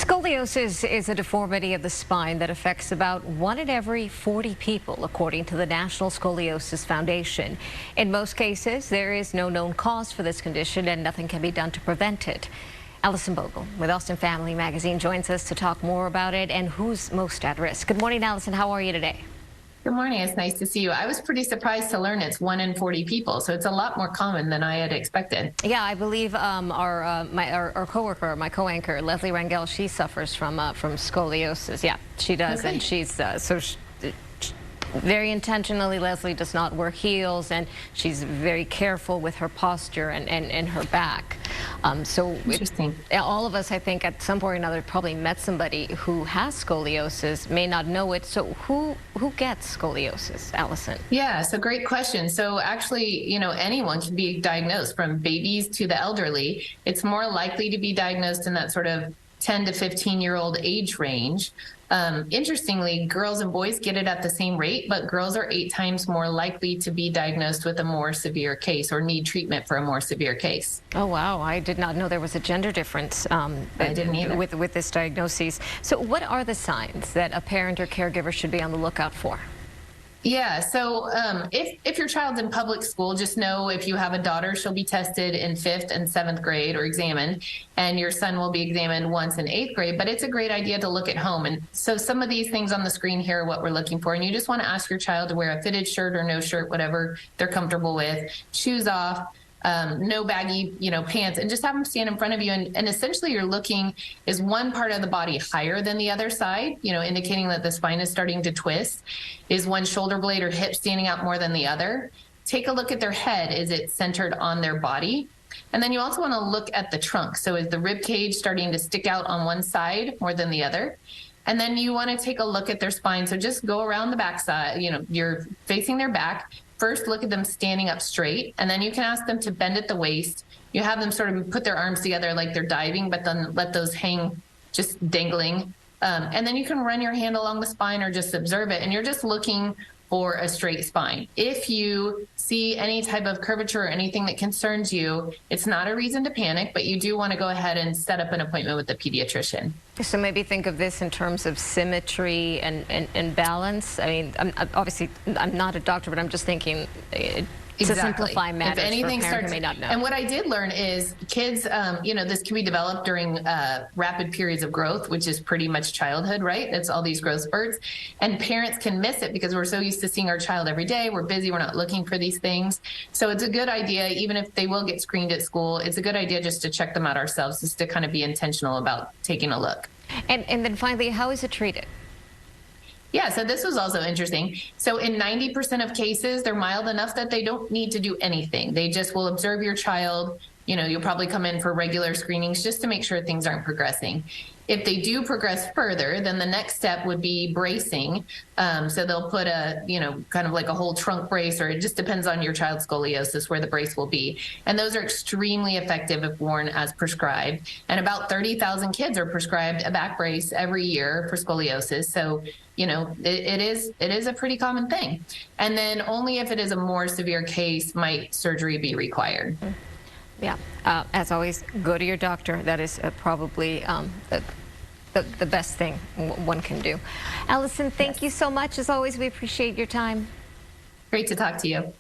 Scoliosis is a deformity of the spine that affects about 1 in every 40 people, according to the National Scoliosis Foundation. In most cases, there is no known cause for this condition and nothing can be done to prevent it. Alison Bogle with Austin Family Magazine joins us to talk more about it and who's most at risk. Good morning, Alison. How are you today? Good morning. It's nice to see you. I was pretty surprised to learn it's 1 in 40 people, so it's a lot more common than I had expected. Yeah, I believe our coworker, my co-anchor Leslie Rangel, she suffers from scoliosis. Yeah, she does, Okay. and she's very intentionally. Leslie does not wear heels, and she's very careful with her posture and her back. So Interesting. All of us, I think, at some point or another, probably met somebody who has scoliosis, may not know it. So who gets scoliosis, Alison? Yeah, so great question. So actually, anyone can be diagnosed, from babies to the elderly. It's more likely to be diagnosed in that sort of 10 to 15-year-old age range. Interestingly, girls and boys get it at the same rate, but girls are 8 times more likely to be diagnosed with a more severe case or need treatment for a more severe case. Oh, wow. I did not know there was a gender difference I didn't either. with this diagnosis. So what are the signs that a parent or caregiver should be on the lookout for? Yeah, so if your child's in public school, just know if you have a daughter, she'll be tested in 5th and 7th grade or examined, and your son will be examined once in 8th grade, but it's a great idea to look at home. And so some of these things on the screen here are what we're looking for, and you just want to ask your child to wear a fitted shirt or no shirt, whatever they're comfortable with, shoes off, no baggy, pants, and just have them stand in front of you. And essentially you're looking, is one part of the body higher than the other side, indicating that the spine is starting to twist? Is one shoulder blade or hip standing out more than the other? Take a look at their head. Is it centered on their body? And then you also want to look at the trunk. So is the rib cage starting to stick out on one side more than the other? And then you want to take a look at their spine. So just go around the back side, you're facing their back. First, look at them standing up straight, and then you can ask them to bend at the waist. You have them sort of put their arms together like they're diving, but then let those hang just dangling. And then you can run your hand along the spine or just observe it, and you're just looking for a straight spine. If you see any type of curvature or anything that concerns you, it's not a reason to panic, but you do want to go ahead and set up an appointment with the pediatrician. So maybe think of this in terms of symmetry and balance. I mean, obviously, I'm not a doctor, but I'm just thinking to simplify matters if anything for a parent starts, who may not know. And what I did learn is kids, this can be developed during rapid periods of growth, which is pretty much childhood, right? It's all these growth spurts. And parents can miss it because we're so used to seeing our child every day. We're busy. We're not looking for these things. So it's a good idea, even if they will get screened at school, it's a good idea just to check them out ourselves, just to kind of be intentional about taking a look. And then finally, how is it treated? Yeah, so this was also interesting. So in 90% of cases, they're mild enough that they don't need to do anything. They just will observe your child. You'll probably come in for regular screenings just to make sure things aren't progressing. If they do progress further, then the next step would be bracing. So they'll put a, kind of like a whole trunk brace, or it just depends on your child's scoliosis where the brace will be. And those are extremely effective if worn as prescribed. And about 30,000 kids are prescribed a back brace every year for scoliosis. So, it is a pretty common thing. And then only if it is a more severe case might surgery be required. Yeah, as always, go to your doctor. That is probably the best thing one can do. Alison, thank you so much. As always, we appreciate your time. Great to talk to you.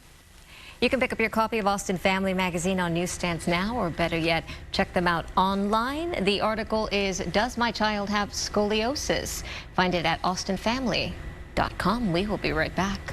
You can pick up your copy of Austin Family Magazine on newsstands now, or better yet, check them out online. The article is, Does My Child Have Scoliosis? Find it at austinfamily.com. We will be right back.